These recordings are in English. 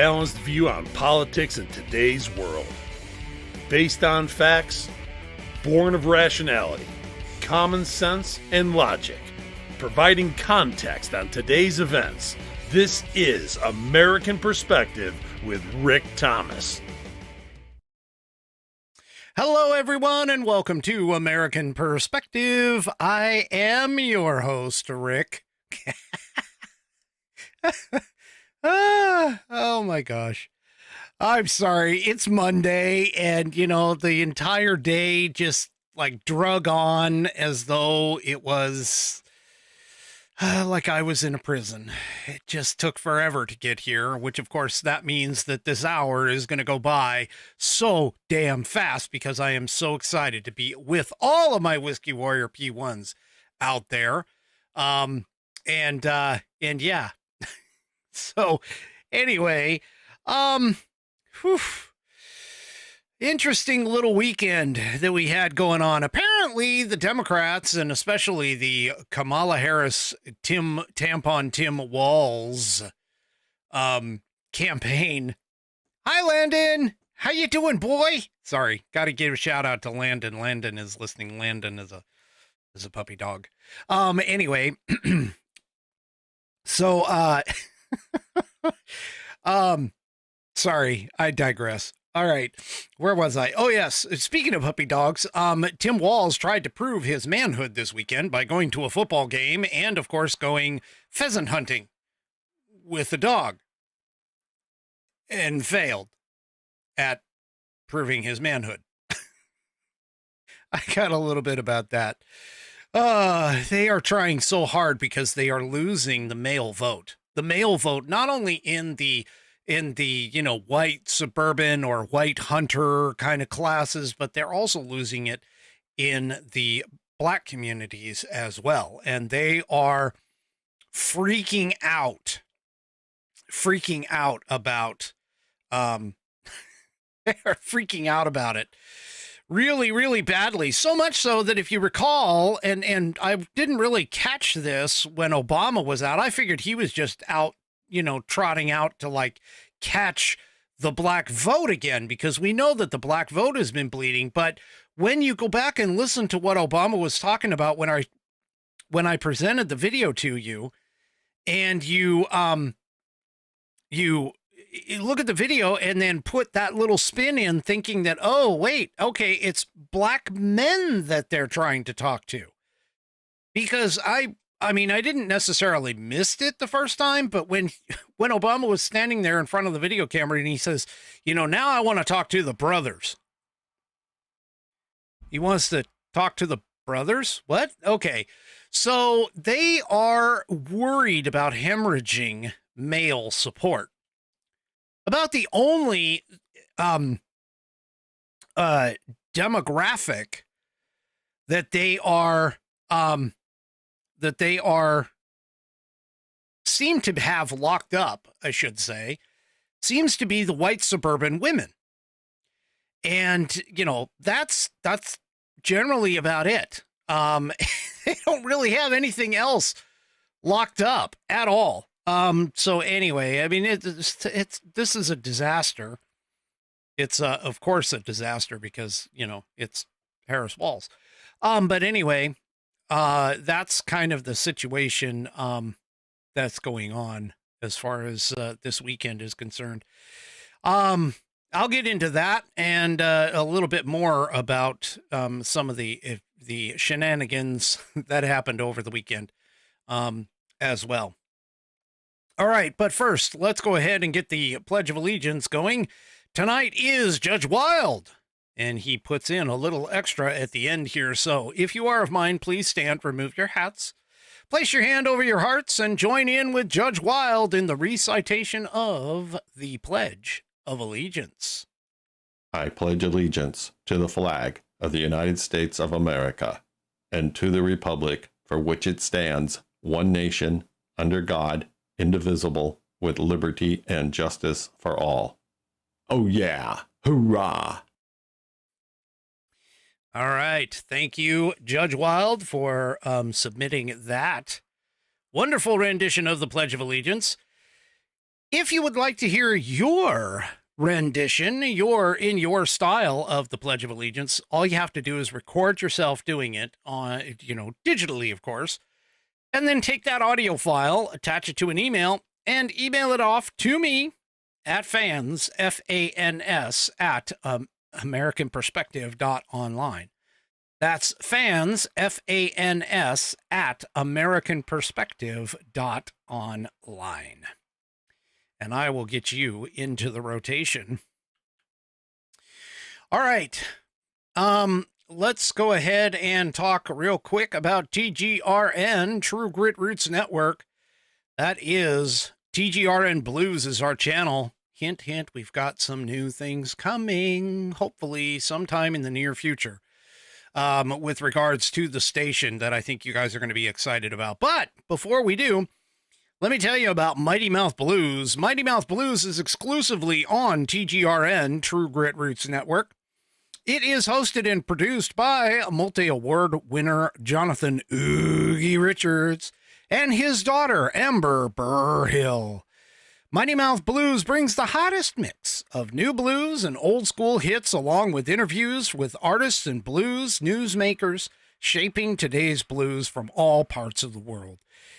balanced view on politics in today's world. Based on facts, born of rationality, common sense, and logic. Providing context on today's events, this is American Perspective with Rick Thomas. Hello, everyone, and welcome to American Perspective. I am your host, Rick. Oh, my gosh. I'm sorry. It's Monday, and, the entire day just, drug on as though it was like I was in a prison. It just took forever to get here, which, of course, that means that this hour is going to go by so damn fast because I am so excited to be with all of my Whiskey Warrior P1s out there. And yeah. So anyway, interesting little weekend that we had going on. Apparently the Democrats, and especially the Kamala Harris, Tampon Tim Walz, campaign. Hi, Landon. How you doing, boy? Sorry. Got to give a shout out to Landon. Landon is listening. Landon is a puppy dog. Anyway, so, sorry, I digress. All right. Where was I? Oh, yes. Speaking of puppy dogs, Tim Walz tried to prove his manhood this weekend by going to a football game and, of course, going pheasant hunting with a dog and failed at proving his manhood. I got a little bit about that. They are trying so hard because they are losing the male vote. The male vote, not only in the white suburban or white hunter kind of classes, but they're also losing it in the black communities as well. And they are freaking out about, they are freaking out about it really, really badly. So much so that if you recall, and I didn't really catch this when Obama was out, I figured he was just out, trotting out to catch the black vote again, because we know that the black vote has been bleeding. But when you go back and listen to what Obama was talking about when I presented the video to you, and you look at the video and then put that little spin in thinking that, oh, wait, okay, it's black men that they're trying to talk to. Because I didn't necessarily missed it the first time, but when Obama was standing there in front of the video camera and he says, now I want to talk to the brothers. He wants to talk to the brothers? What? Okay. So they are worried about hemorrhaging male support. About the only demographic that they seem to have locked up, I should say, seems to be the white suburban women. And, that's generally about it. They don't really have anything else locked up at all. So anyway, this is a disaster. It's, of course, a disaster because, it's Harris Walz. But anyway, that's kind of the situation, that's going on as far as, this weekend is concerned. I'll get into that and, a little bit more about, some of the shenanigans that happened over the weekend, as well. All right, but first, let's go ahead and get the Pledge of Allegiance going. Tonight is Judge Wild, and he puts in a little extra at the end here. So if you are of mine, please stand, remove your hats, place your hand over your hearts, and join in with Judge Wild in the recitation of the Pledge of Allegiance. I pledge allegiance to the flag of the United States of America and to the republic for which it stands, one nation, under God, indivisible, with liberty and justice for all. Oh yeah, hurrah! All right, thank you, Judge Wild, for submitting that wonderful rendition of the Pledge of Allegiance. If you would like to hear your rendition, in your style of the Pledge of Allegiance, all you have to do is record yourself doing it on, digitally, of course, and then take that audio file, attach it to an email, and email it off to me at fans, F-A-N-S, at AmericanPerspective.online. That's fans, F-A-N-S, at AmericanPerspective.online. And I will get you into the rotation. All right. Let's go ahead and talk real quick about TGRN, True Grit Roots Network. That is TGRN Blues is our channel. Hint, hint, we've got some new things coming, hopefully sometime in the near future, with regards to the station that I think you guys are going to be excited about. But before we do, let me tell you about Mighty Mouth Blues. Mighty Mouth Blues is exclusively on TGRN, True Grit Roots Network. It is hosted and produced by multi-award winner Jonathan Oogie Richards and his daughter, Amber Burhill. Mighty Mouth Blues brings the hottest mix of new blues and old school hits, along with interviews with artists and blues newsmakers shaping today's blues from all parts of the world.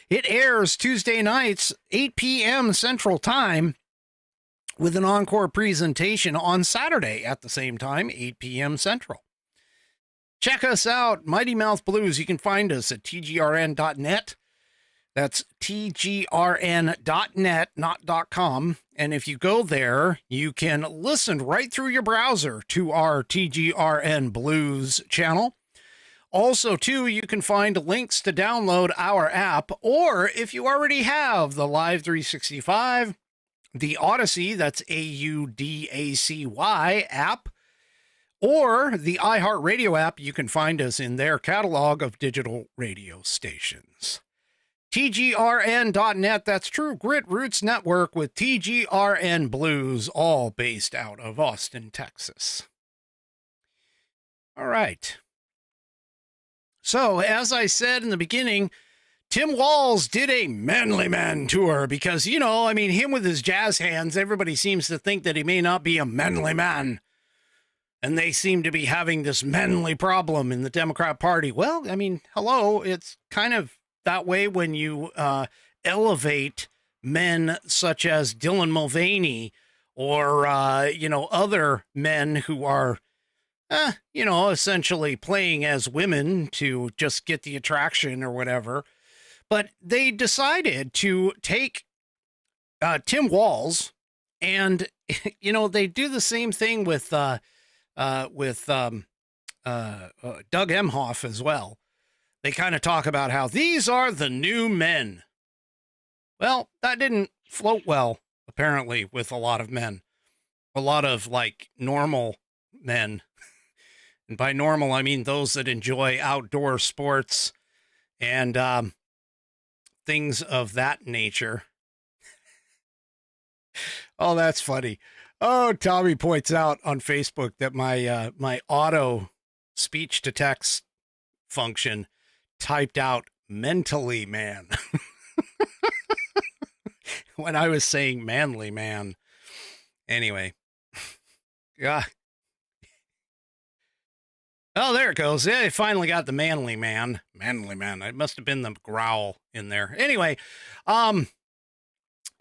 It airs Tuesday nights, 8 p.m. Central Time, with an encore presentation on Saturday at the same time, 8 p.m. Central. Check us out, Mighty Mouth Blues. You can find us at tgrn.net. That's tgrn.net, not .com. And if you go there, you can listen right through your browser to our TGRN Blues channel. Also, too, you can find links to download our app, or if you already have the Live 365, the Odyssey, that's AUDACY app, or the iHeartRadio app, you can find us in their catalog of digital radio stations. TGRN.net, that's True Grit Roots Network with TGRN Blues, all based out of Austin, Texas. All right. So, as I said in the beginning, Tim Walz did a Manly Man tour because, him with his jazz hands, everybody seems to think that he may not be a manly man. And they seem to be having this manly problem in the Democrat Party. Well, hello, it's kind of that way when you elevate men such as Dylan Mulvaney or, other men who are essentially playing as women to just get the attraction or whatever. But they decided to take Tim Walz and, they do the same thing with Doug Emhoff as well. They kind of talk about how these are the new men. Well, that didn't float well, apparently, with a lot of men. A lot of, normal men. And by normal, I mean those that enjoy outdoor sports and things of that nature. Oh, that's funny. Oh, Tommy points out on Facebook that my auto speech to text function typed out mentally man when I was saying manly man. Anyway. Yeah. Oh, there it goes. Yeah, I finally got the manly man. Manly man. It must have been the growl in there. Anyway,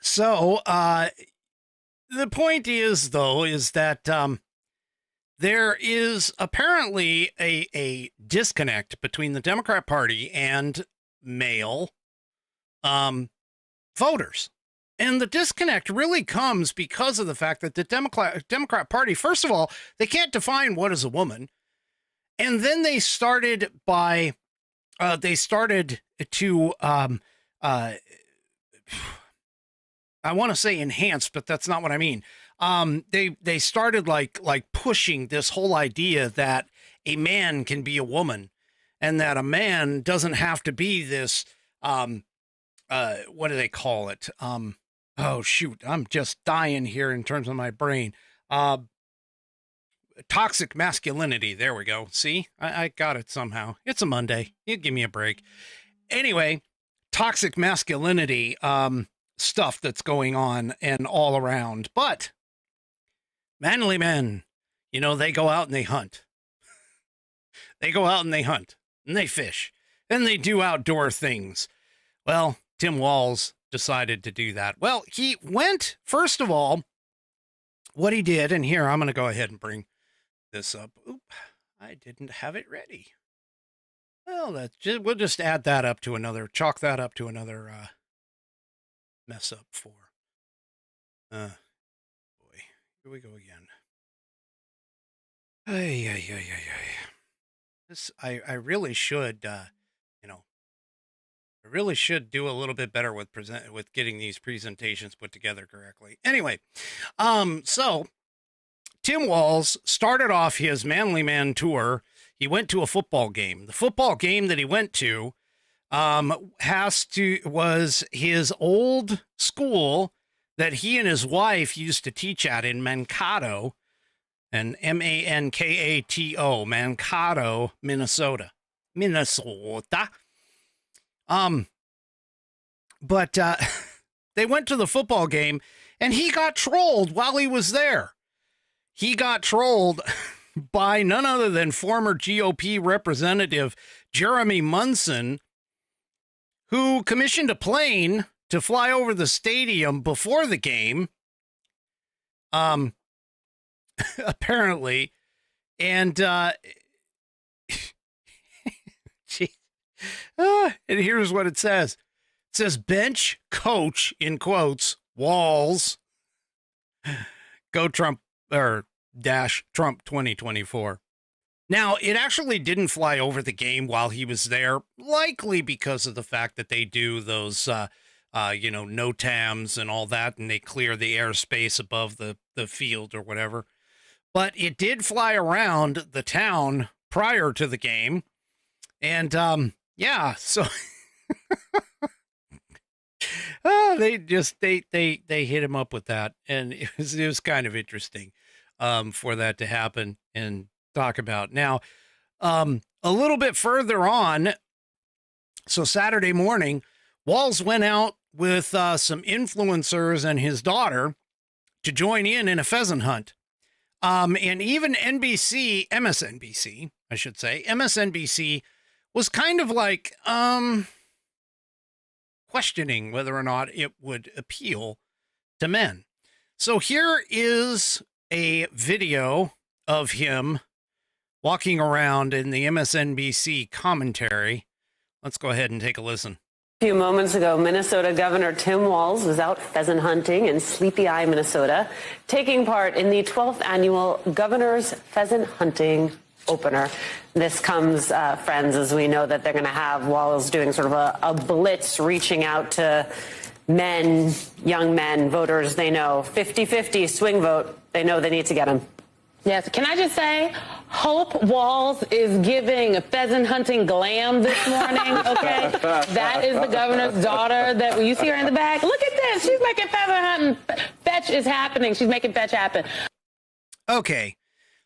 so the point is, though, is that there is apparently a disconnect between the Democrat Party and male voters. And the disconnect really comes because of the fact that the Democrat Party, first of all, they can't define what is a woman. And then they started to, I want to say enhance, but that's not what I mean. They started like pushing this whole idea that a man can be a woman and that a man doesn't have to be this, what do they call it? Oh shoot, I'm just dying here in terms of my brain. Toxic masculinity. There we go. See, I got it somehow. It's a Monday. You give me a break. Anyway, toxic masculinity. stuff that's going on and all around. But manly men, you know, they go out and they hunt. They go out and they hunt and they fish and they do outdoor things. Well, Tim Walz decided to do that. Well, he went, first of all, what he did, and here, I'm going to go ahead and bring this up. Oop, I didn't have it ready. Well, we'll just add that up to another, chalk that up to another mess up for. Boy, here we go again. This, I really should, I really should do a little bit better with getting these presentations put together correctly. Anyway, so Tim Walz started off his Manly Man tour. He went to a football game. The football game that he went to was his old school that he and his wife used to teach at in Mankato, and Mankato, Mankato, Minnesota. But they went to the football game and he got trolled while he was there. He got trolled by none other than former GOP representative Jeremy Munson, who commissioned a plane to fly over the stadium before the game. Apparently. And, and here's what it says. It says bench coach, in quotes, Walz, go Trump, or dash Trump 2024. Now, it actually didn't fly over the game while he was there, likely because of the fact that they do those, NOTAMs and all that, and they clear the airspace above the field or whatever. But it did fly around the town prior to the game. And, so they hit him up with that. And it was kind of interesting, for that to happen and talk about. Now, a little bit further on, so Saturday morning, Walz went out with some influencers and his daughter to join in a pheasant hunt. And even MSNBC was kind of like questioning whether or not it would appeal to men. So here is a video of him walking around in the MSNBC commentary. Let's go ahead and take a listen. A few moments ago, Minnesota Governor Tim Walz was out pheasant hunting in Sleepy Eye, Minnesota, taking part in the 12th annual Governor's Pheasant Hunting Opener. This comes, friends, as we know that they're going to have Walz doing sort of a blitz, reaching out to men, young men, voters they know, 50-50 swing vote. They know they need to get them. Yes. Can I just say, Hope Walz is giving a pheasant hunting glam this morning, okay? That is the governor's daughter that you see her in the back. Look at this. She's making pheasant hunting. Fetch is happening. She's making fetch happen. Okay.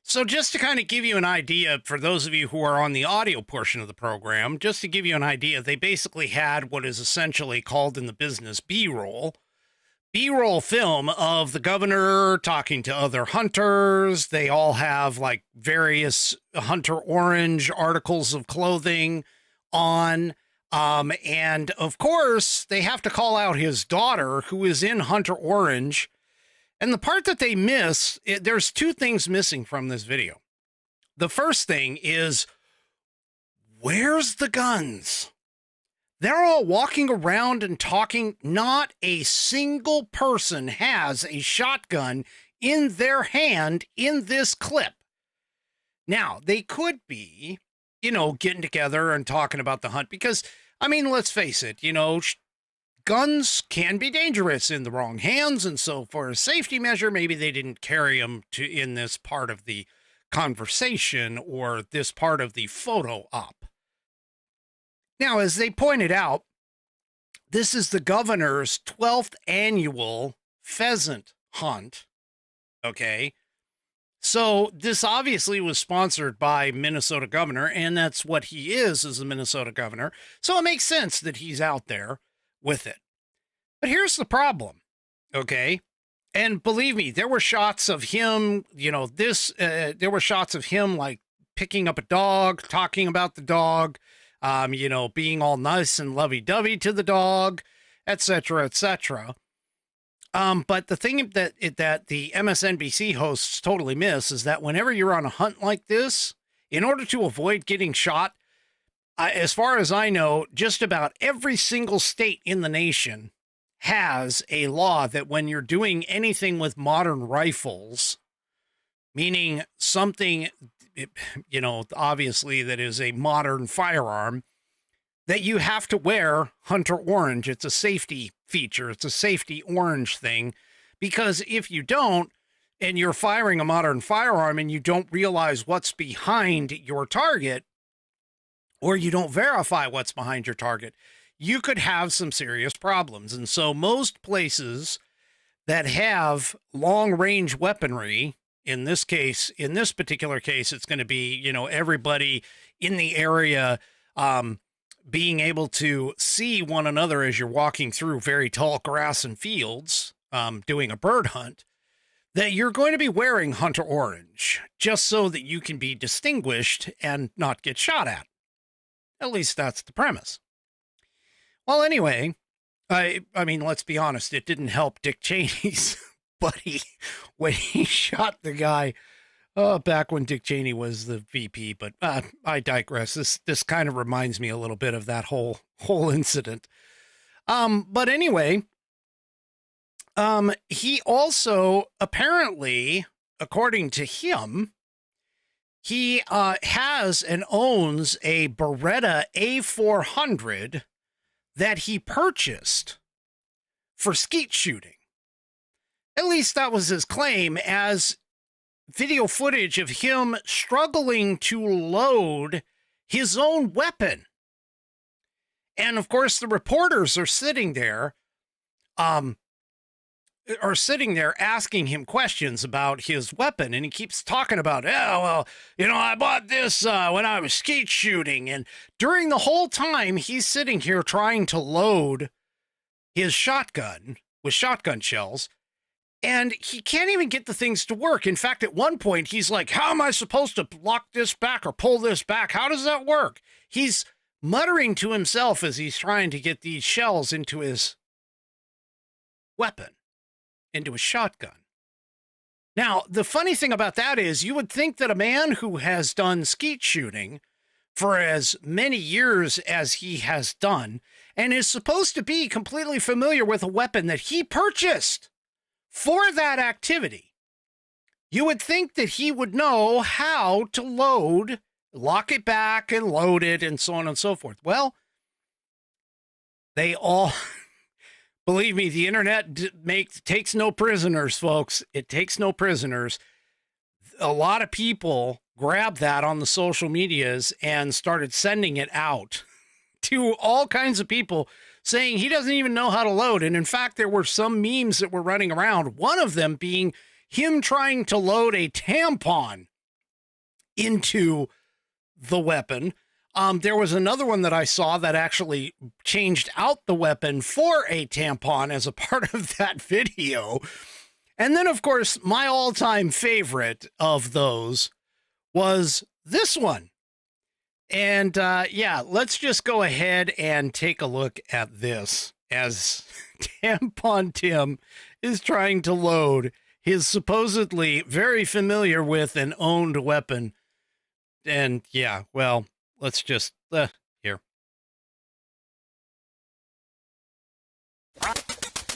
So just to kind of give you an idea, for those of you who are on the audio portion of the program, just to give you an idea, they basically had what is essentially called in the business B-roll film of the governor talking to other hunters. They all have like various Hunter Orange articles of clothing on. And of course, they have to call out his daughter, who is in Hunter Orange. And the part that they miss, there's two things missing from this video. The first thing is, where's the guns? They're all walking around and talking. Not a single person has a shotgun in their hand in this clip. Now, they could be, getting together and talking about the hunt because, I mean, let's face it, guns can be dangerous in the wrong hands. And so for a safety measure, maybe they didn't carry them in this part of the conversation or this part of the photo op. Now, as they pointed out, this is the governor's 12th annual pheasant hunt. Okay. So this obviously was sponsored by Minnesota governor, and that's what he is as a Minnesota governor. So it makes sense that he's out there with it. But here's the problem, okay? And believe me, there were shots of him, there were shots of him like picking up a dog, talking about the dog, being all nice and lovey-dovey to the dog, etc., etc. But the thing that the MSNBC hosts totally miss is that whenever you're on a hunt like this, in order to avoid getting shot, as far as I know, just about every single state in the nation has a law that when you're doing anything with modern rifles, meaning something, obviously that is a modern firearm, that you have to wear Hunter Orange. It's a safety feature. It's a safety orange thing, because if you don't, and you're firing a modern firearm and you don't realize what's behind your target, or you don't verify what's behind your target, you could have some serious problems. And so most places that have long-range weaponry, in this particular case, it's going to be, everybody in the area being able to see one another as you're walking through very tall grass and fields, doing a bird hunt, that you're going to be wearing Hunter Orange, just so that you can be distinguished and not get shot at. At least that's the premise. Well, anyway, I mean, let's be honest, it didn't help Dick Cheney's buddy when he shot the guy back when Dick Cheney was the VP, but I digress. This kind of reminds me a little bit of that whole incident. But anyway, he also apparently, according to him, he has and owns a Beretta A400 that he purchased for skeet shooting. At least that was his claim, as video footage of him struggling to load his own weapon. And of course, the reporters are sitting there asking him questions about his weapon. And he keeps talking about, I bought this when I was skeet shooting. And during the whole time, he's sitting here trying to load his shotgun with shotgun shells. And he can't even get the things to work. In fact, at one point, he's like, how am I supposed to lock this back or pull this back? How does that work? He's muttering to himself as he's trying to get these shells into his weapon, into a shotgun. Now, the funny thing about that is you would think that a man who has done skeet shooting for as many years as he has done and is supposed to be completely familiar with a weapon that he purchased for that activity, you would think that he would know how to load, lock it back and load it and so on and so forth. Well, they all... Believe me, the internet takes no prisoners, folks. It takes no prisoners. A lot of people grabbed that on the social medias and started sending it out to all kinds of people saying he doesn't even know how to load. And in fact, there were some memes that were running around, one of them being him trying to load a tampon into the weapon. There was another one that I saw that actually changed out the weapon for a tampon as a part of that video. And then, of course, my all-time favorite of those was this one. And let's just go ahead and take a look at this as Tampon Tim is trying to load his supposedly very familiar with and owned weapon. And let's just, here.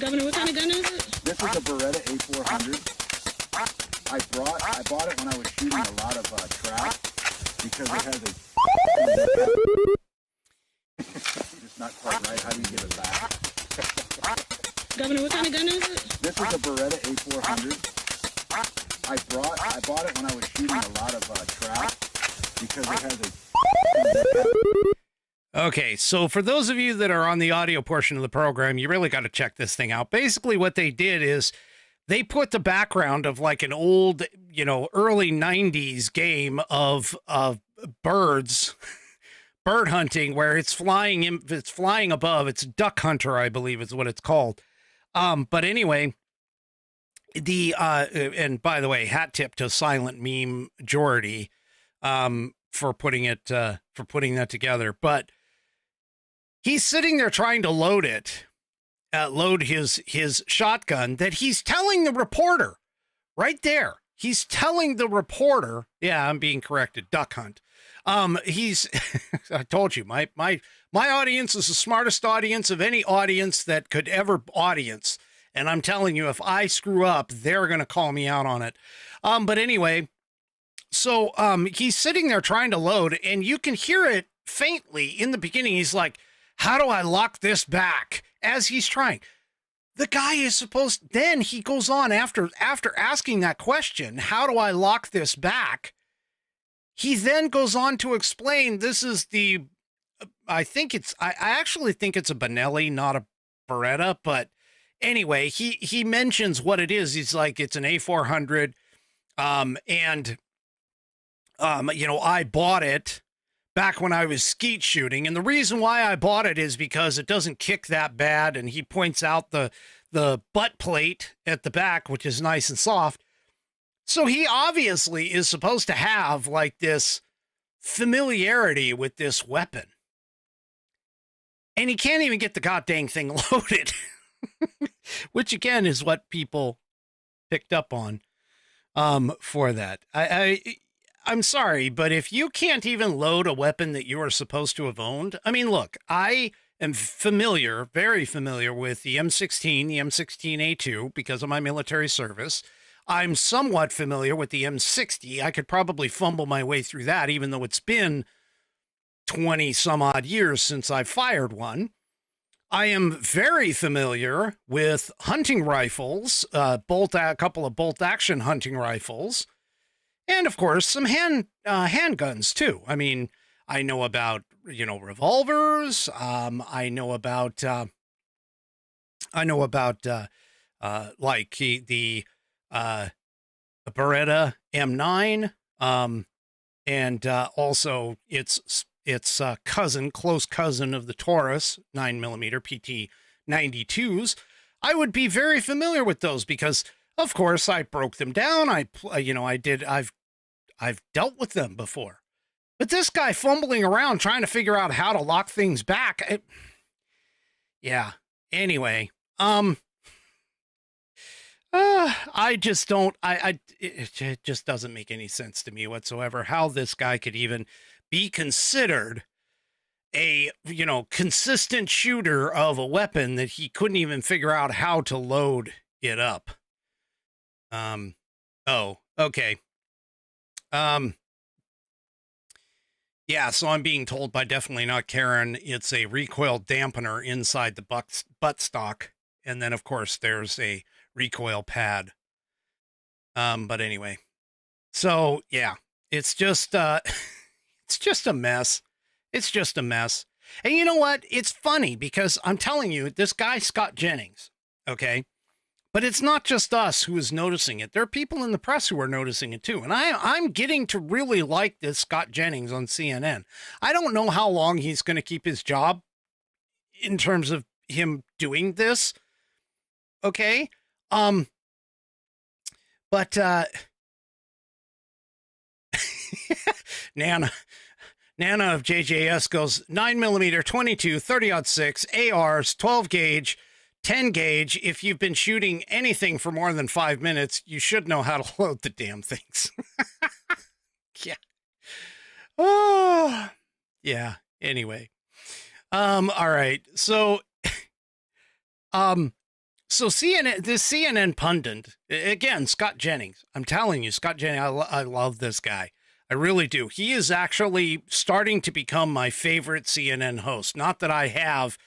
Governor, what kind of gun is it? This is a Beretta A400. I bought it when I was shooting a lot of trout because it has a... Just not quite right. How do you get it back? Governor, what kind of gun is it? This is a Beretta A400. I bought it when I was shooting a lot of trout because it has a... Okay, so for those of you that are on the audio portion of the program, you really got to check this thing out. Basically, what they did is they put the background of like an old, early 90s game of birds, bird hunting, where it's flying above. It's Duck Hunter, I believe is what it's called. But anyway, and by the way, hat tip to Silent Meme Jordy, for putting that together. But he's sitting there trying to load his shotgun that he's telling the reporter right there. He's telling the reporter, yeah, I'm being corrected, duck hunt. I told you, my audience is the smartest audience of any audience that could ever audience. And I'm telling you, if I screw up, they're going to call me out on it. But anyway, so he's sitting there trying to load, and you can hear it faintly in the beginning. He's like, how do I lock this back? As he's trying. The guy is supposed, then he goes on after asking that question, how do I lock this back? He then goes on to explain, this is I actually think it's a Benelli, not a Beretta, but anyway, he mentions what it is. He's like, it's an A400. I bought it back when I was skeet shooting. And the reason why I bought it is because it doesn't kick that bad. And he points out the butt plate at the back, which is nice and soft. So he obviously is supposed to have like this familiarity with this weapon. And he can't even get the goddamn thing loaded, which again is what people picked up on for that. I'm sorry, but if you can't even load a weapon that you are supposed to have owned, I mean, look, I am familiar, very familiar with the M16, the M16A2 because of my military service. I'm somewhat familiar with the M60. I could probably fumble my way through that, even though it's been 20 some odd years since I fired one. I am very familiar with hunting rifles, a couple of bolt action hunting rifles, and of course some handguns too. I mean, I know about, revolvers. I know about like the Beretta M9, and also its close cousin of the Taurus 9mm PT 92s. I would be very familiar with those because, of course, I broke them down. I've dealt with them before. But this guy fumbling around trying to figure out how to lock things back. Yeah. Anyway, I just don't, it just doesn't make any sense to me whatsoever how this guy could even be considered a, consistent shooter of a weapon that he couldn't even figure out how to load it up. Oh, okay. Yeah, so I'm being told by Definitely Not Karen, it's a recoil dampener inside the buttstock. And then, of course, there's a recoil pad. But anyway, so yeah, it's just a mess. It's just a mess. And you know what? It's funny because I'm telling you, this guy, Scott Jennings, okay, but it's not just us who is noticing it. There are people in the press who are noticing it too. And I'm getting to really like this Scott Jennings on CNN. I don't know how long he's going to keep his job in terms of him doing this. Okay. But Nana of JJS goes 9mm, 22, 30-06, ARs, 12 gauge, 10 gauge. If you've been shooting anything for more than 5 minutes, you should know how to load the damn things. Yeah. Oh, yeah. Anyway. All right. So, so this CNN pundit, again, Scott Jennings, I'm telling you, Scott Jennings, I love this guy. I really do. He is actually starting to become my favorite CNN host. Not that I have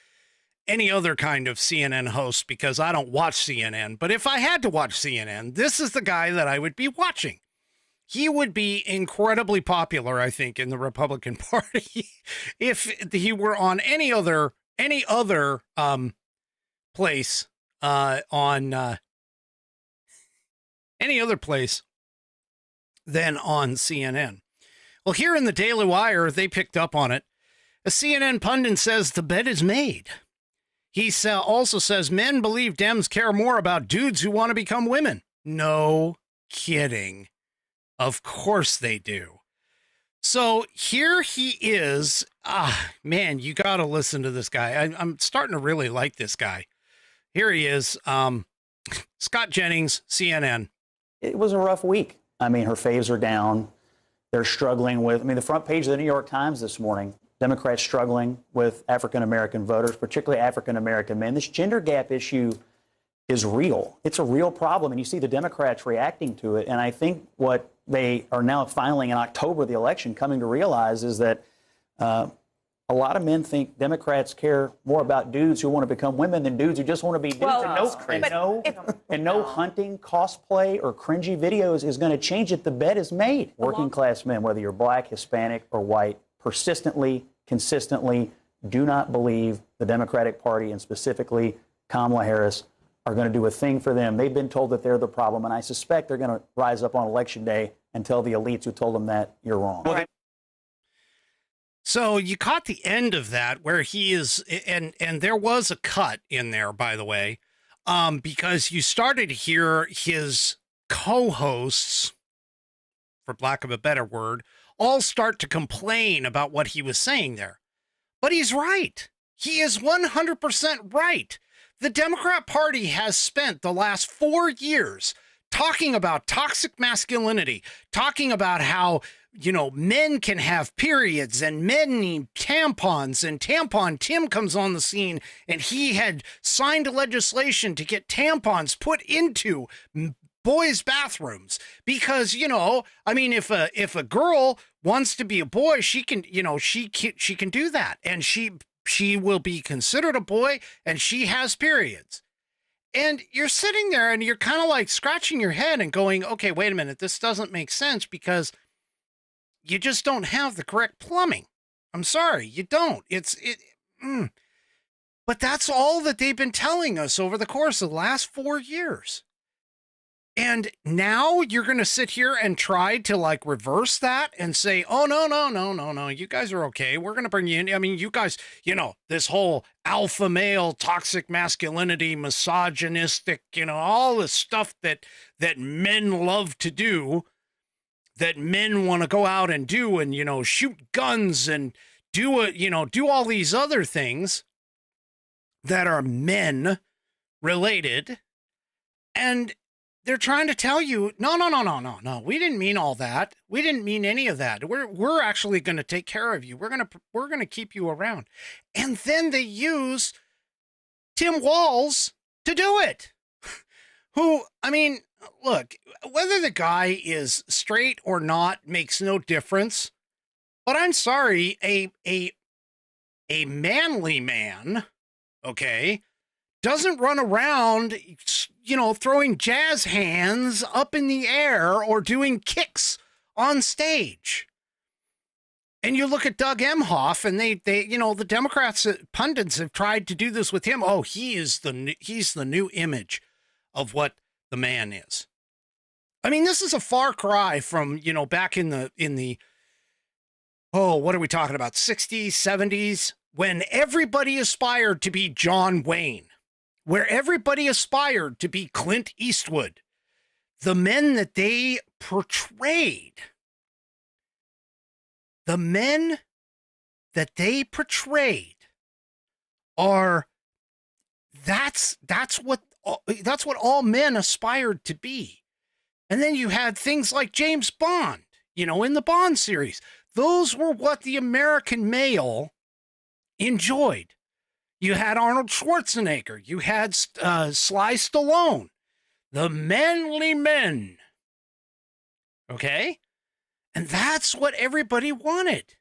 any other kind of CNN host because I don't watch CNN, but if I had to watch CNN, this is the guy that I would be watching. He would be incredibly popular, I think, in the Republican Party if he were on any other place on any other place than on CNN. Well, here in the Daily Wire, they picked up on it. A CNN pundit says the bed is made. He also says men believe Dems care more about dudes who want to become women. No kidding. Of course they do. So here he is. Man, you got to listen to this guy. I'm starting to really like this guy. Here he is. Scott Jennings, CNN. It was a rough week. I mean, her faves are down. They're struggling with, the front page of the New York Times this morning, Democrats struggling with African-American voters, particularly African-American men. This gender gap issue is real. It's a real problem, and you see the Democrats reacting to it. And I think what they are now finally in October of the election coming to realize is that a lot of men think Democrats care more about dudes who want to become women than dudes who just want to be dudes. And no hunting, cosplay, or cringy videos is going to change it. The bet is made. Working class men, whether you're black, Hispanic, or white, persistently, consistently do not believe the Democratic Party, and specifically Kamala Harris, are going to do a thing for them. They've been told that they're the problem, and I suspect they're going to rise up on Election Day and tell the elites who told them that you're wrong. So you caught the end of that where he is, and there was a cut in there, by the way, because you started to hear his co-hosts, for lack of a better word, all start to complain about what he was saying there. But he's right. He is 100% right. The Democrat Party has spent the last 4 years talking about toxic masculinity, talking about how, men can have periods and men need tampons, and Tampon Tim comes on the scene and he had signed legislation to get tampons put into boys' bathrooms because, if a girl wants to be a boy, she can, she can do that, and she will be considered a boy, and she has periods. And you're sitting there and you're kind of like scratching your head and going, okay, wait a minute, this doesn't make sense because you just don't have the correct plumbing. I'm sorry, you don't. But that's all that they've been telling us over the course of the last 4 years. And now you're going to sit here and try to reverse that and say, oh, no, you guys are okay. We're going to bring you in. You guys, this whole alpha male, toxic masculinity, misogynistic, all the stuff that men love to do, that men want to go out and do, and, shoot guns and do all these other things that are men related. And they're trying to tell you, no. We didn't mean all that. We didn't mean any of that. We're actually going to take care of you. We're going to keep you around. And then they use Tim Walz to do it. Who, look, whether the guy is straight or not makes no difference. But I'm sorry, a manly man, okay, doesn't run around, throwing jazz hands up in the air or doing kicks on stage. And you look at Doug Emhoff, and they the Democrats, pundits have tried to do this with him. Oh, he's the new image of what the man is. This is a far cry from, back in the what are we talking about? 60s, 70s, when everybody aspired to be John Wayne, where everybody aspired to be Clint Eastwood. The men that they portrayed, are, that's what all men aspired to be. And then you had things like James Bond, in the Bond series. Those were what the American male enjoyed. You had Arnold Schwarzenegger. You had Sly Stallone. The manly men. Okay? And that's what everybody wanted.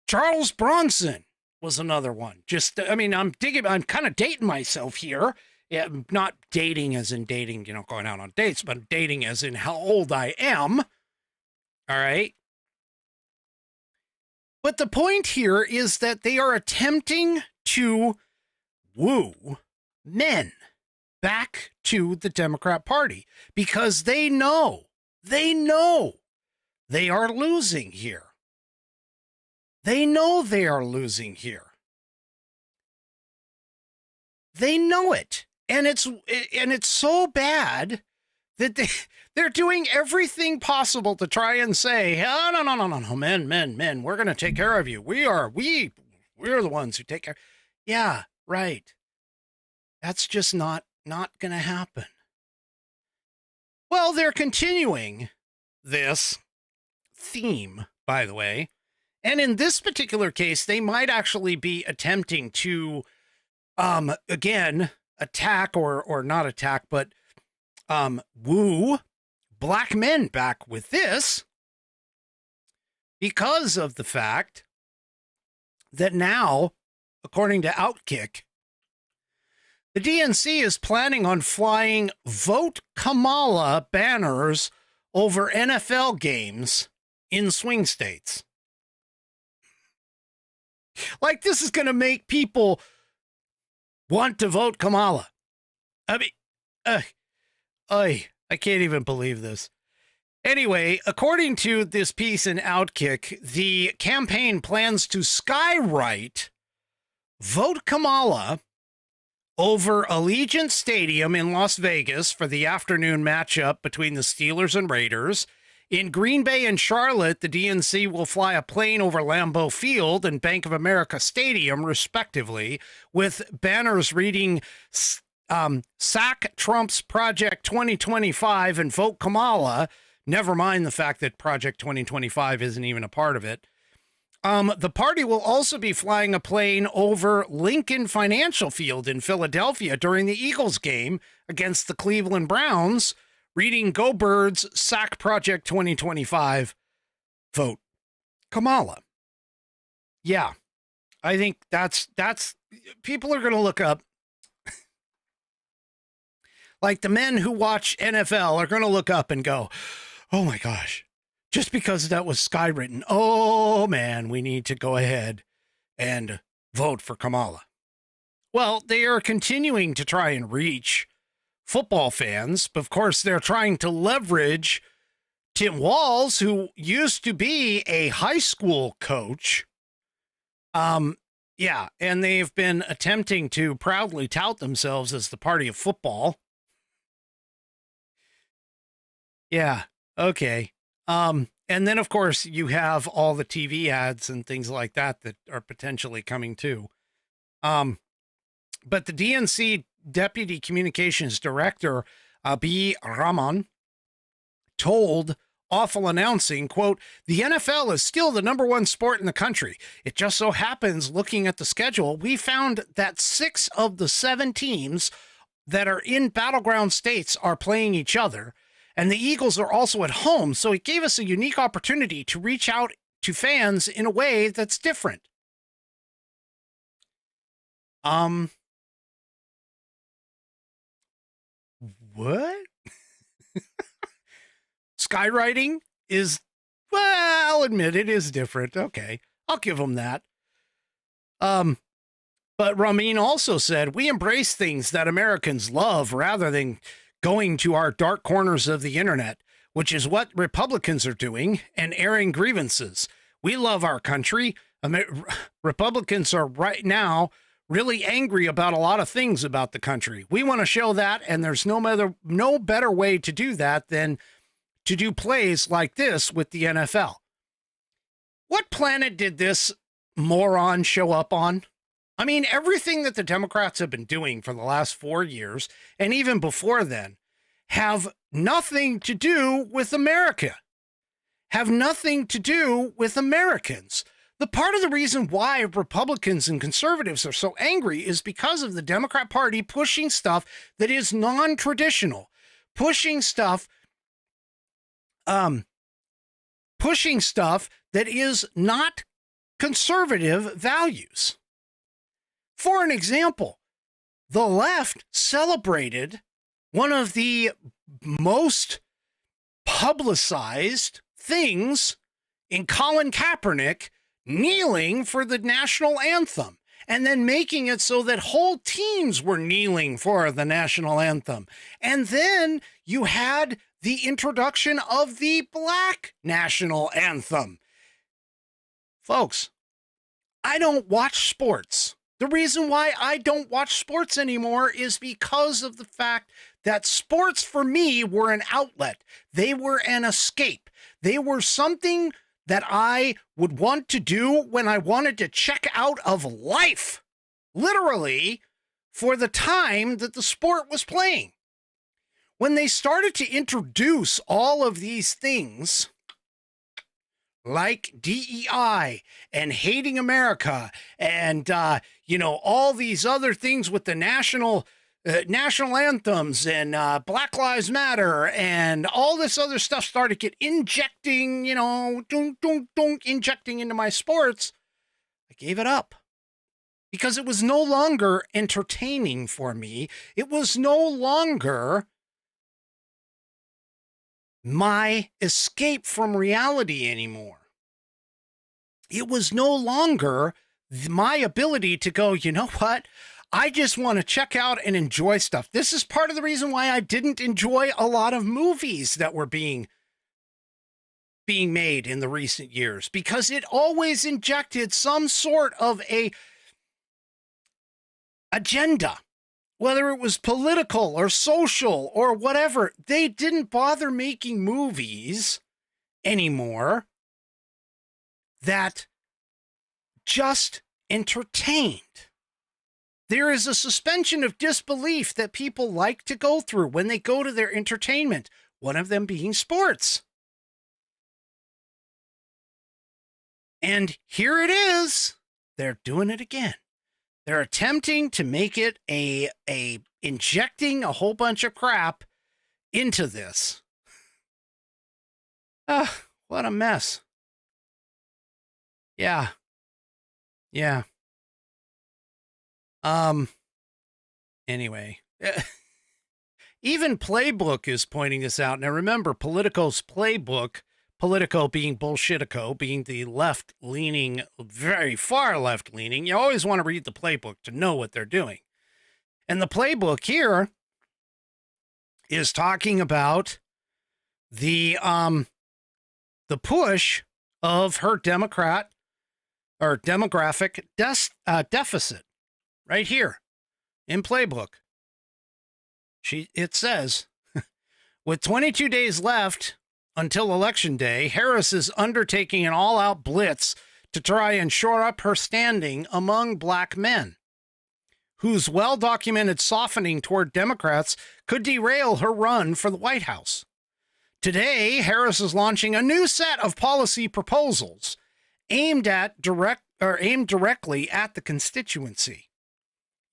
Charles Bronson was another one. I'm kind of dating myself here. Yeah, not dating as in dating, going out on dates, but dating as in how old I am. All right? But the point here is that they are attempting to woo men back to the Democrat Party because they know they are losing here. They know they are losing here. They know it. And it's so bad that they're doing everything possible to try and say, oh, no, men, we're going to take care of you. We're the ones who take care. Yeah, right. That's just not going to happen. Well, they're continuing this theme, by the way. And in this particular case, they might actually be attempting to, again, attack or not attack, but woo black men back with this because of the fact that now, according to Outkick, the DNC is planning on flying Vote Kamala banners over NFL games in swing states. Like, this is going to make people want to vote Kamala. I mean, I can't even believe this. Anyway, according to this piece in Outkick, the campaign plans to skywrite Vote Kamala over Allegiant Stadium in Las Vegas for the afternoon matchup between the Steelers and Raiders. In Green Bay and Charlotte, the DNC will fly a plane over Lambeau Field and Bank of America Stadium, respectively, with banners reading Sack Trump's Project 2025 and Vote Kamala. Never mind the fact that Project 2025 isn't even a part of it. The party will also be flying a plane over Lincoln Financial Field in Philadelphia during the Eagles game against the Cleveland Browns, reading Go Birds, Sack Project 2025, Vote Kamala. Yeah, I think that's people are going to look up. Like, the men who watch NFL are going to look up and go, oh my gosh, just because that was skywritten, oh man, we need to go ahead and vote for Kamala. Well, they are continuing to try and reach football fans, but of course they're trying to leverage Tim Walz, who used to be a high school coach. Yeah, and they've been attempting to proudly tout themselves as the party of football. Yeah, okay. And then, of course, you have all the TV ads and things like that that are potentially coming too. But the DNC Deputy Communications Director, B. Rahman, told Awful Announcing, quote, "The NFL is still the number one sport in the country. It just so happens, looking at the schedule, we found that 6 of the 7 teams that are in battleground states are playing each other. And the Eagles are also at home, so it gave us a unique opportunity to reach out to fans in a way that's different." What? Skywriting is, well, I'll admit it is different. Okay, I'll give them that. But Ramin also said, "We embrace things that Americans love rather than going to our dark corners of the internet, which is what Republicans are doing, and airing grievances. We love our country. Republicans are right now really angry about a lot of things about the country. We want to show that, and there's no better way to do that than to do plays like this with the NFL." What planet did this moron show up on? I mean, everything that the Democrats have been doing for the last 4 years, and even before then, have nothing to do with America, have nothing to do with Americans. The part of the reason why Republicans and conservatives are so angry is because of the Democrat Party pushing stuff that is non-traditional, pushing stuff that is not conservative values. For an example, the left celebrated one of the most publicized things in Colin Kaepernick kneeling for the national anthem, and then making it so that whole teams were kneeling for the national anthem. And then you had the introduction of the black national anthem. Folks, I don't watch sports. The reason why I don't watch sports anymore is because of the fact that sports for me were an outlet. They were an escape. They were something that I would want to do when I wanted to check out of life, literally, for the time that the sport was playing. When they started to introduce all of these things, like DEI and hating America and, all these other things with the national anthems and Black Lives Matter and all this other stuff started to get injecting, injecting into my sports, I gave it up because it was no longer entertaining for me. It was no longer my escape from reality anymore. It was no longer my ability to go, you know what? I just want to check out and enjoy stuff. This is part of the reason why I didn't enjoy a lot of movies that were being made in the recent years, because it always injected some sort of a agenda. Whether it was political or social or whatever, they didn't bother making movies anymore that just entertained. There is a suspension of disbelief that people like to go through when they go to their entertainment, one of them being sports. And here it is. They're doing it again. They're attempting to make it a injecting a whole bunch of crap into this. What a mess. Yeah. Anyway, even Playbook is pointing this out. Now remember, Politico's Playbook, Politico being bullshitico, being the left-leaning, very far left-leaning. You always want to read the Playbook to know what they're doing. And the Playbook here is talking about the push of her demographic deficit right here in Playbook. It says, with 22 days left until Election Day, Harris is undertaking an all-out blitz to try and shore up her standing among black men, whose well-documented softening toward Democrats could derail her run for the White House. Today, Harris is launching a new set of policy proposals aimed directly at the constituency.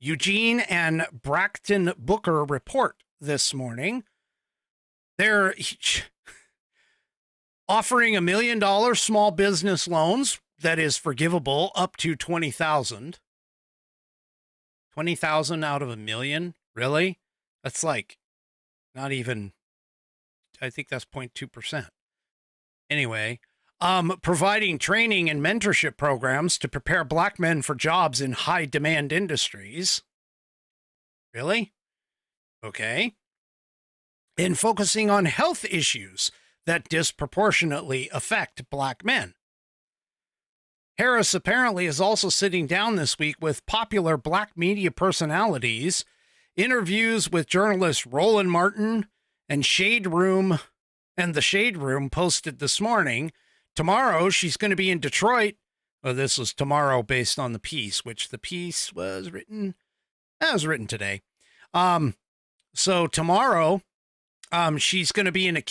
Eugene and Braxton Booker report this morning. They're offering $1 million small business loans that is forgivable up to $20,000. $20,000 out of $1 million? Really? That's like not even, I think that's 0.2%. Anyway, providing training and mentorship programs to prepare black men for jobs in high demand industries. Really? Okay. And focusing on health issues that disproportionately affect black men. Harris apparently is also sitting down this week with popular black media personalities, interviews with journalists Roland Martin and the Shade Room posted this morning. Tomorrow, she's going to be in Detroit. Well, this was tomorrow based on the piece, which the piece was written. That was written today. So tomorrow, she's going to be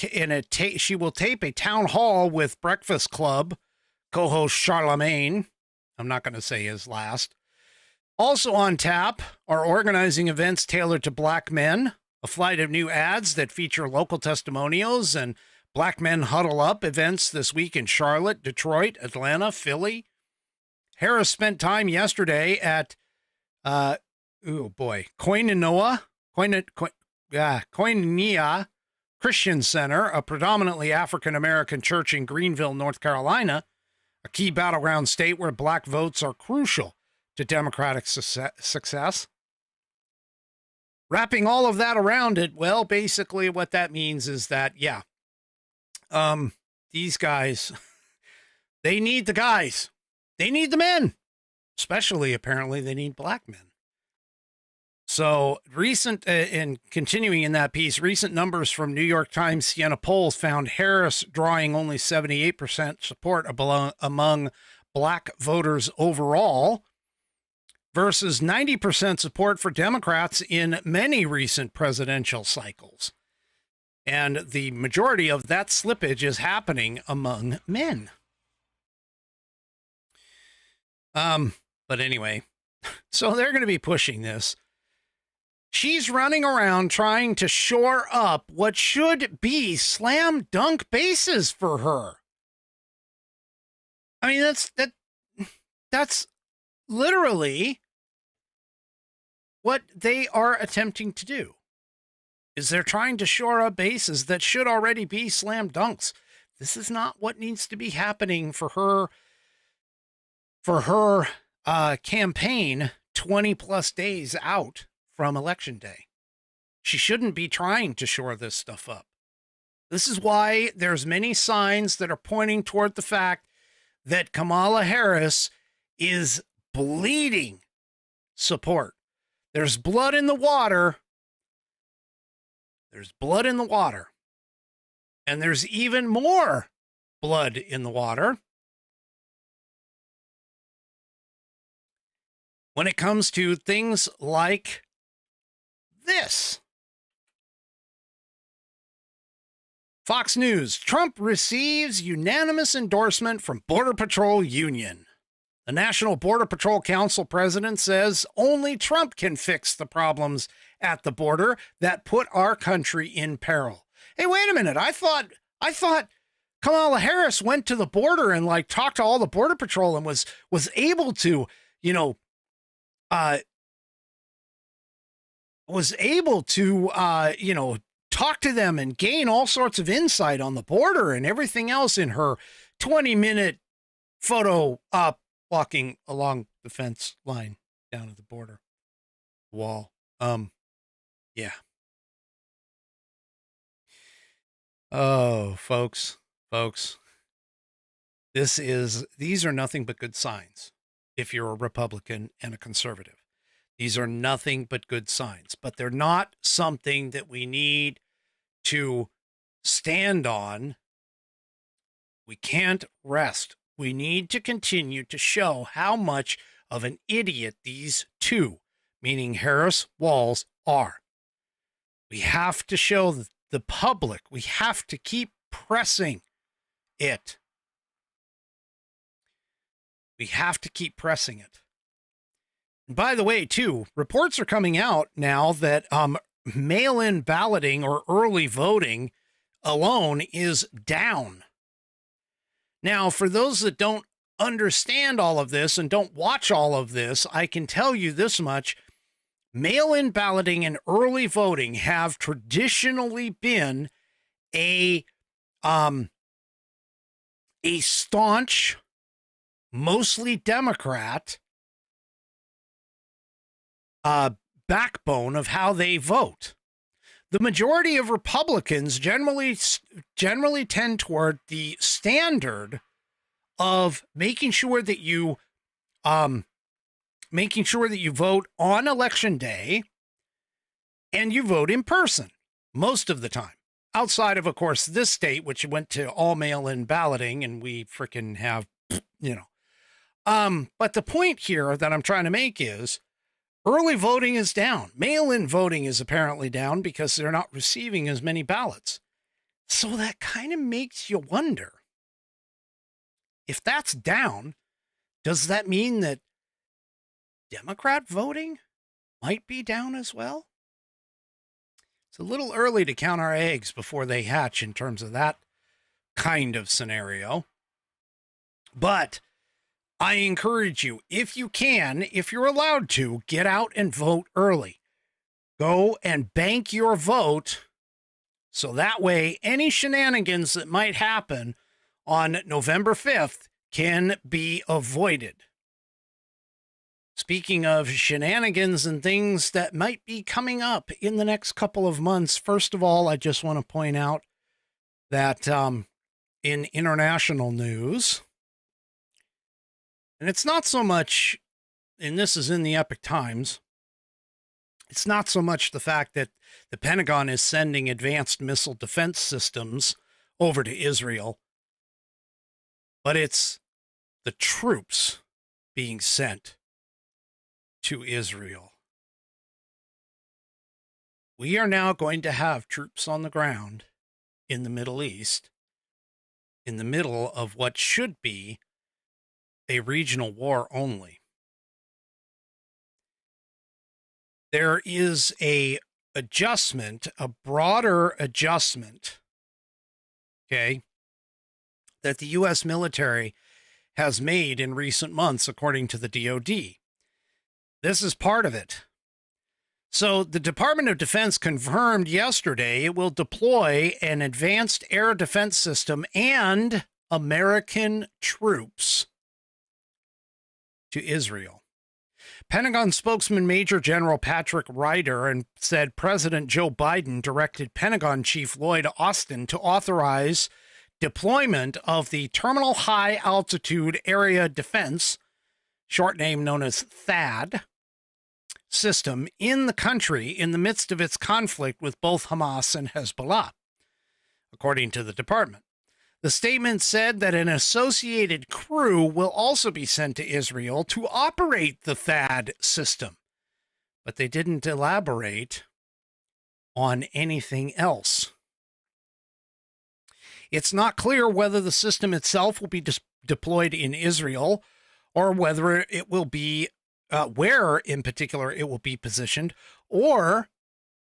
she will tape a town hall with Breakfast Club co-host Charlemagne. I'm not going to say his last. Also on tap are organizing events tailored to black men, a flight of new ads that feature local testimonials and Black Men Huddle Up events this week in Charlotte, Detroit, Atlanta, Philly. Harris spent time yesterday at, Koinonia Christian Center, a predominantly African-American church in Greenville, North Carolina, a key battleground state where black votes are crucial to Democratic success. Wrapping all of that around it, well, basically what that means is that, these guys, they need the guys. They need the men. Especially, apparently, they need black men. So recent, and continuing in that piece, recent numbers from New York Times Siena polls found Harris drawing only 78% support among black voters overall versus 90% support for Democrats in many recent presidential cycles. And the majority of that slippage is happening among men. But anyway, so they're going to be pushing this. She's running around trying to shore up what should be slam dunk bases for her. I mean, that's literally what they are attempting to do. Is they're trying to shore up bases that should already be slam dunks. This is not what needs to be happening for her campaign 20 plus days out from election day. She shouldn't be trying to shore this stuff up. This is why there's many signs that are pointing toward the fact that Kamala Harris is bleeding support. There's blood in the water. There's blood in the water. And there's even more blood in the water when it comes to things like this. Fox News, Trump receives unanimous endorsement from Border Patrol Union. The National Border Patrol Council president says only Trump can fix the problems at the border that put our country in peril. Hey, wait a minute. I thought Kamala Harris went to the border and talked to all the Border Patrol and was able to, talk to them and gain all sorts of insight on the border and everything else in her 20-minute photo op walking along the fence line down at the border wall. Yeah. Oh, folks, these are nothing but good signs. If you're a Republican and a conservative, these are nothing but good signs, but they're not something that we need to stand on. We can't rest. We need to continue to show how much of an idiot these two, meaning Harris, Walz, are. We have to show the public. We have to keep pressing it. We have to keep pressing it. And by the way, too, reports are coming out now that mail-in balloting or early voting alone is down. Now, for those that don't understand all of this and don't watch all of this, I can tell you this much. Mail-in balloting and early voting have traditionally been a staunch, mostly Democrat backbone of how they vote. The majority of Republicans generally tend toward the standard of making sure that you vote on election day and you vote in person most of the time. Outside of course, this state, which went to all mail-in balloting, and we freaking have, But the point here that I'm trying to make is early voting is down. Mail-in voting is apparently down because they're not receiving as many ballots. So that kind of makes you wonder, if that's down, does that mean that Democrat voting might be down as well? It's a little early to count our eggs before they hatch in terms of that kind of scenario. But I encourage you, if you can, if you're allowed to, get out and vote early. Go and bank your vote so that way any shenanigans that might happen on November 5th can be avoided. Speaking of shenanigans and things that might be coming up in the next couple of months, first of all, I just want to point out that in international news, and it's not so much and this is in the Epic Times, it's not so much the fact that the Pentagon is sending advanced missile defense systems over to Israel, but it's the troops being sent to Israel. We are now going to have troops on the ground in the Middle East in the middle of what should be a regional war only. There is a broader adjustment, okay, that the U.S. military has made in recent months, according to the DoD. This is part of it. So the Department of Defense confirmed yesterday it will deploy an advanced air defense system and American troops to Israel. Pentagon spokesman Major General Patrick Ryder said President Joe Biden directed Pentagon Chief Lloyd Austin to authorize deployment of the Terminal High Altitude Area Defense, short name known as THAAD, system in the country in the midst of its conflict with both Hamas and Hezbollah, according to the department. The statement said that an associated crew will also be sent to Israel to operate the THAAD system, but they didn't elaborate on anything else. It's not clear whether the system itself will be deployed in Israel or whether it will be where in particular it will be positioned, or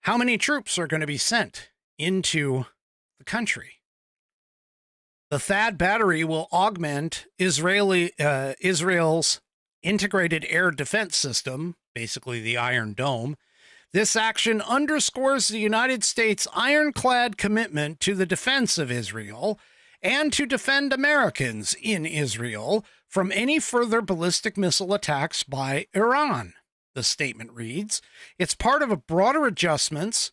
how many troops are going to be sent into the country. The THAAD battery will augment Israel's integrated air defense system, basically the Iron Dome. This action underscores the United States' ironclad commitment to the defense of Israel and to defend Americans in Israel from any further ballistic missile attacks by Iran, the statement reads. It's part of a broader adjustments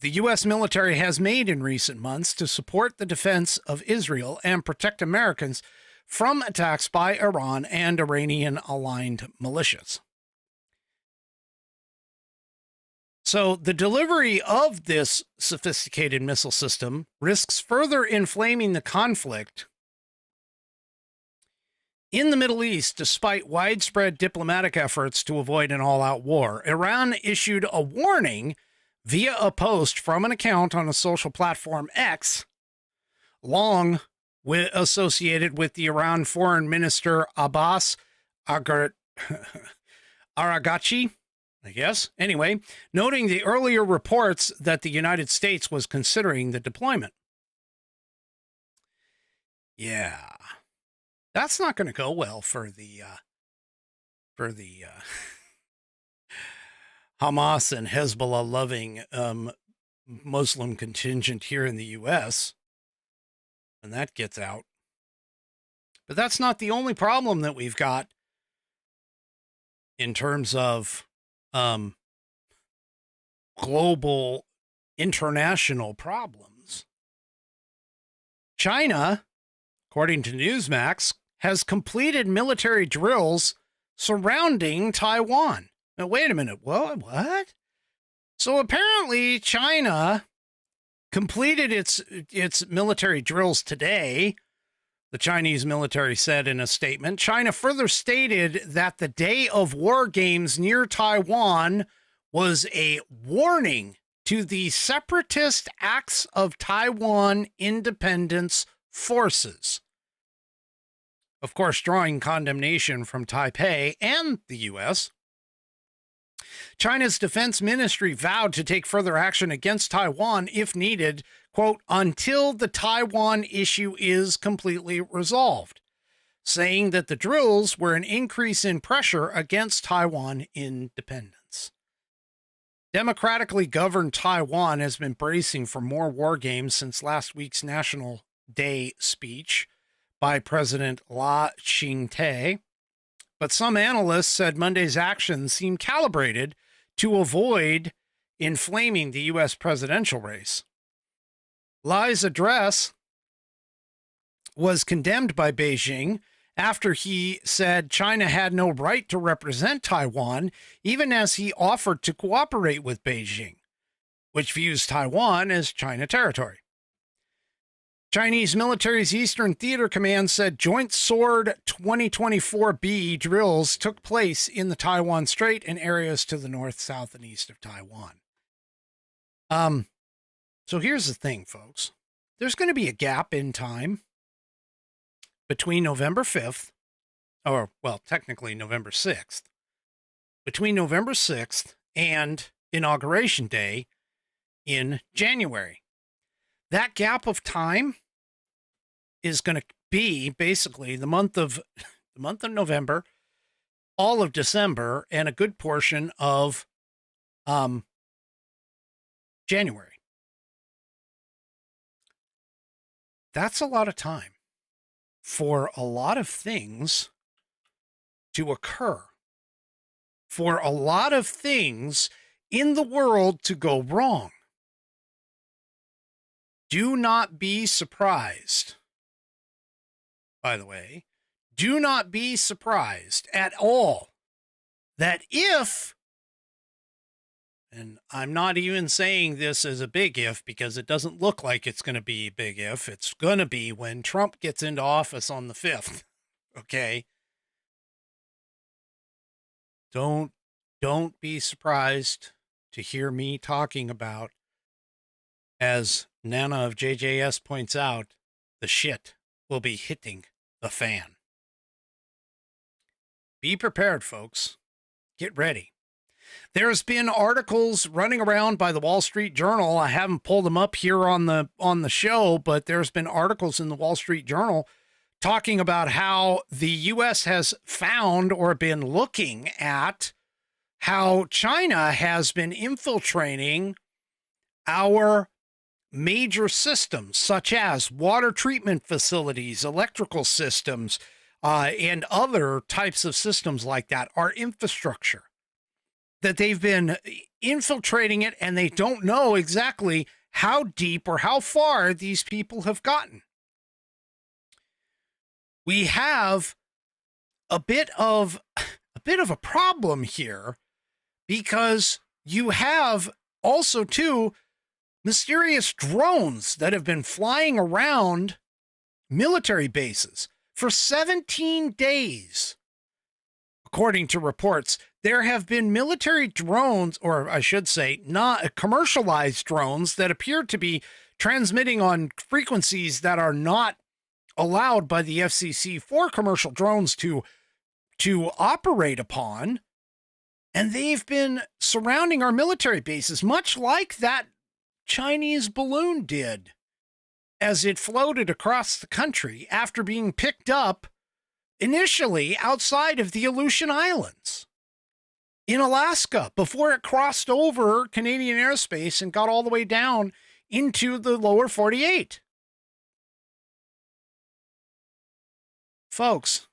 the U.S. military has made in recent months to support the defense of Israel and protect Americans from attacks by Iran and Iranian-aligned militias. So the delivery of this sophisticated missile system risks further inflaming the conflict in the Middle East, despite widespread diplomatic efforts to avoid an all-out war. Iran issued a warning via a post from an account on a social platform X, long associated with the Iran Foreign Minister Abbas Araghchi, I guess. Anyway, noting the earlier reports that the United States was considering the deployment. Yeah, that's not going to go well for the Hamas and Hezbollah loving Muslim contingent here in the U.S. when that gets out. But that's not the only problem that we've got in terms of global international problems. China, according to Newsmax, has completed military drills surrounding Taiwan. Now, wait a minute. What? So apparently China completed its military drills today. The Chinese military said in a statement. China further stated that the day of war games near Taiwan was a warning to the separatist acts of Taiwan independence forces. Of course, drawing condemnation from Taipei and the U.S. China's defense ministry vowed to take further action against Taiwan if needed, quote, until the Taiwan issue is completely resolved, saying that the drills were an increase in pressure against Taiwan independence. Democratically governed Taiwan has been bracing for more war games since last week's National Day speech by President La Ching-te, but some analysts said Monday's actions seemed calibrated to avoid inflaming the U.S. presidential race. Lai's address was condemned by Beijing after he said China had no right to represent Taiwan, even as he offered to cooperate with Beijing, which views Taiwan as China territory. Chinese military's Eastern Theater Command said Joint Sword 2024B drills took place in the Taiwan Strait and areas to the north, south, and east of Taiwan. So here's the thing, folks. There's going to be a gap in time between November 5th, or, well, technically November 6th, between November 6th and Inauguration Day in January. That gap of time is going to be basically the month of November, all of December, and a good portion of January. That's a lot of time for a lot of things to occur, for a lot of things in the world to go wrong. Do not be surprised, by the way, do not be surprised at all that if, and I'm not even saying this as a big if because it doesn't look like it's going to be a big if, it's going to be when Trump gets into office on the 5th, okay? Don't be surprised to hear me talking about, as Nana of JJS points out, the shit will be hitting the fan. Be prepared, folks. Get ready. There's been articles running around by the Wall Street Journal. I haven't pulled them up here on the show, but there's been articles in the Wall Street Journal talking about how the U.S. has found or been looking at how China has been infiltrating our major systems, such as water treatment facilities, electrical systems, and other types of systems like that, our infrastructure. That they've been infiltrating it and they don't know exactly how deep or how far these people have gotten. We have a bit of a problem here because you have also too mysterious drones that have been flying around military bases for 17 days. According to reports, there have been military drones, or I should say, not commercialized drones that appear to be transmitting on frequencies that are not allowed by the FCC for commercial drones to operate upon. And they've been surrounding our military bases, much like that Chinese balloon did as it floated across the country after being picked up initially outside of the Aleutian Islands in Alaska before it crossed over Canadian airspace and got all the way down into the lower 48. Folks,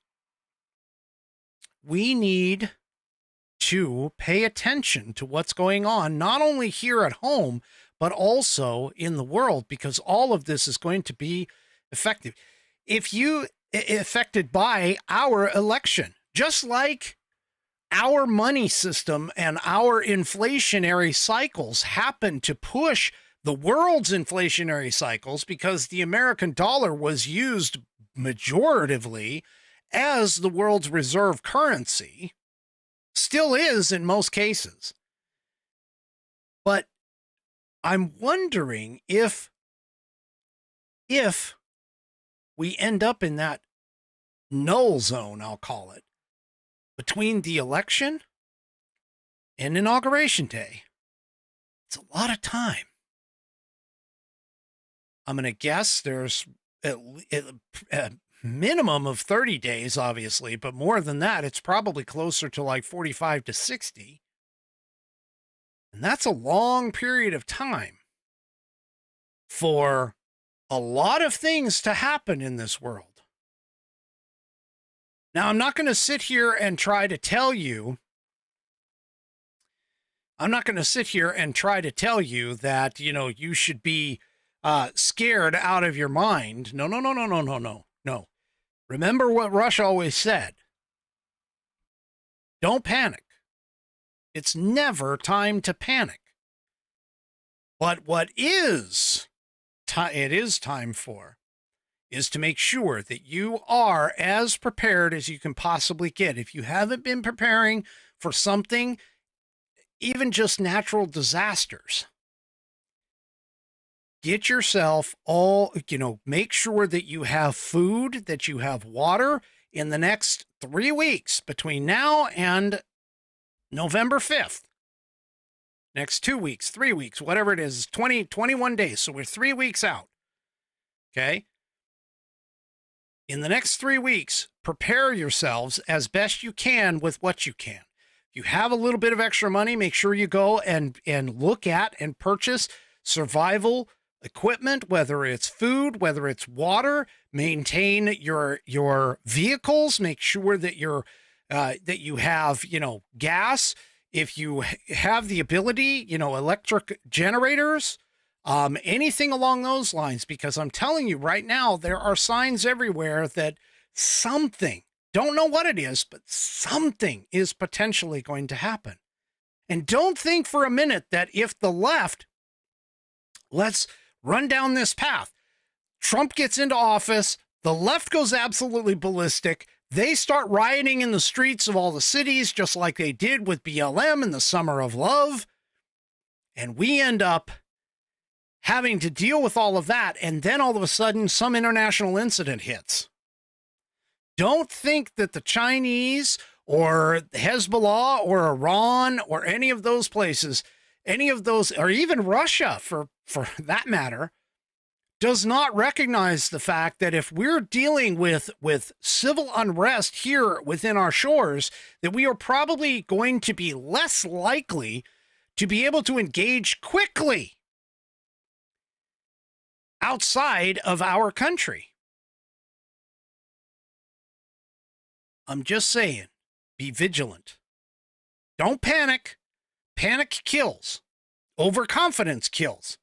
we need to pay attention to what's going on, not only here at home, but also in the world, because all of this is going to be effective. Affected by our election, just like our money system and our inflationary cycles happen to push the world's inflationary cycles because the American dollar was used majoritively as the world's reserve currency, still is in most cases. But I'm wondering if we end up in that null zone, I'll call it, between the election and Inauguration Day. It's a lot of time. I'm going to guess there's a minimum of 30 days, obviously, but more than that, it's probably closer to like 45 to 60. And that's a long period of time for a lot of things to happen in this world. Now, I'm not going to sit here and try to tell you that, you should be scared out of your mind. No. Remember what Rush always said. Don't panic. It's never time to panic. But what it is time for is to make sure that you are as prepared as you can possibly get. If you haven't been preparing for something, even just natural disasters, get yourself make sure that you have food, that you have water in the next 3 weeks between now and November 5th. Next 2 weeks, 3 weeks, whatever it is, 21 days. So we're 3 weeks out. Okay. In the next 3 weeks, prepare yourselves as best you can with what you can. If you have a little bit of extra money, make sure you go and look at and purchase survival equipment, whether it's food, whether it's water. Maintain your vehicles. Make sure that that you have, gas. If you have the ability, electric generators, anything along those lines, because I'm telling you right now, there are signs everywhere that something, don't know what it is, but something is potentially going to happen. And don't think for a minute that if the left, let's run down this path, Trump gets into office, the left goes absolutely ballistic. They start rioting in the streets of all the cities, just like they did with BLM in the Summer of Love. And we end up having to deal with all of that. And then all of a sudden, some international incident hits. Don't think that the Chinese or Hezbollah or Iran or any of those places, any of those, or even Russia for that matter, does not recognize the fact that if we're dealing with civil unrest here within our shores, that we are probably going to be less likely to be able to engage quickly outside of our country. I'm just saying, be vigilant. Don't panic. Panic kills. Overconfidence kills.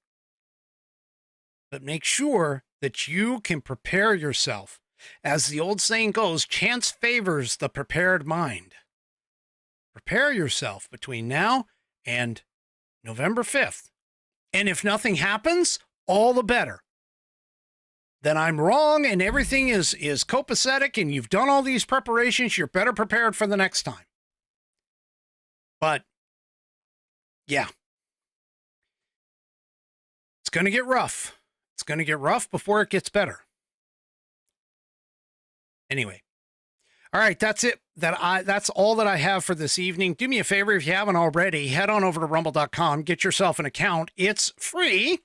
But make sure that you can prepare yourself. As the old saying goes, chance favors the prepared mind. Prepare yourself between now and November 5th. And if nothing happens, all the better. Then I'm wrong and everything is copacetic and you've done all these preparations, you're better prepared for the next time. But, yeah. It's going to get rough. It's going to get rough before it gets better. Anyway. All right, that's it. That's all that I have for this evening. Do me a favor if you haven't already, head on over to rumble.com, get yourself an account. It's free.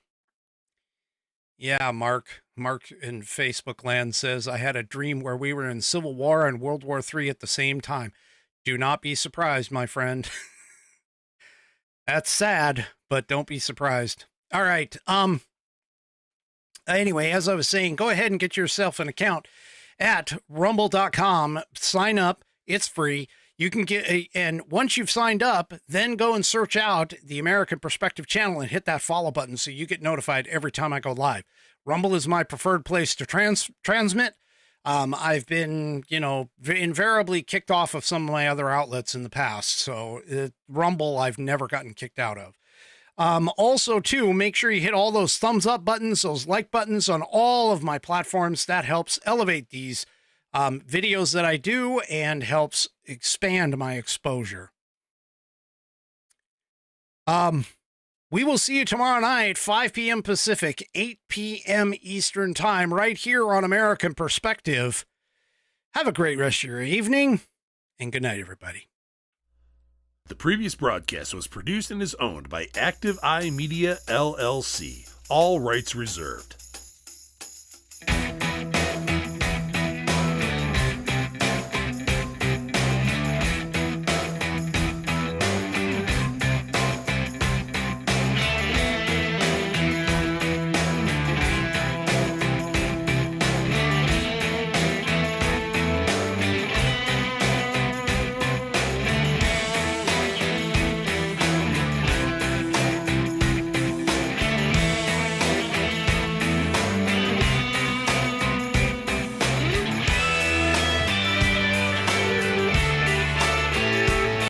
Yeah, Mark in Facebook land says, I had a dream where we were in Civil War and World War III at the same time. Do not be surprised, my friend. That's sad, but don't be surprised. All right. Anyway, as I was saying, go ahead and get yourself an account at rumble.com. Sign up. It's free. You can and once you've signed up, then go and search out the American Perspective channel and hit that follow button so you get notified every time I go live. Rumble is my preferred place to transmit. I've been, invariably kicked off of some of my other outlets in the past. So Rumble, I've never gotten kicked out of. Also, too, make sure you hit all those thumbs up buttons, those like buttons on all of my platforms. That helps elevate these videos that I do and helps expand my exposure. We will see you tomorrow night, 5 p.m. Pacific, 8 p.m. Eastern Time, right here on American Perspective. Have a great rest of your evening, and good night, everybody. The previous broadcast was produced and is owned by Active Eye Media LLC. All rights reserved.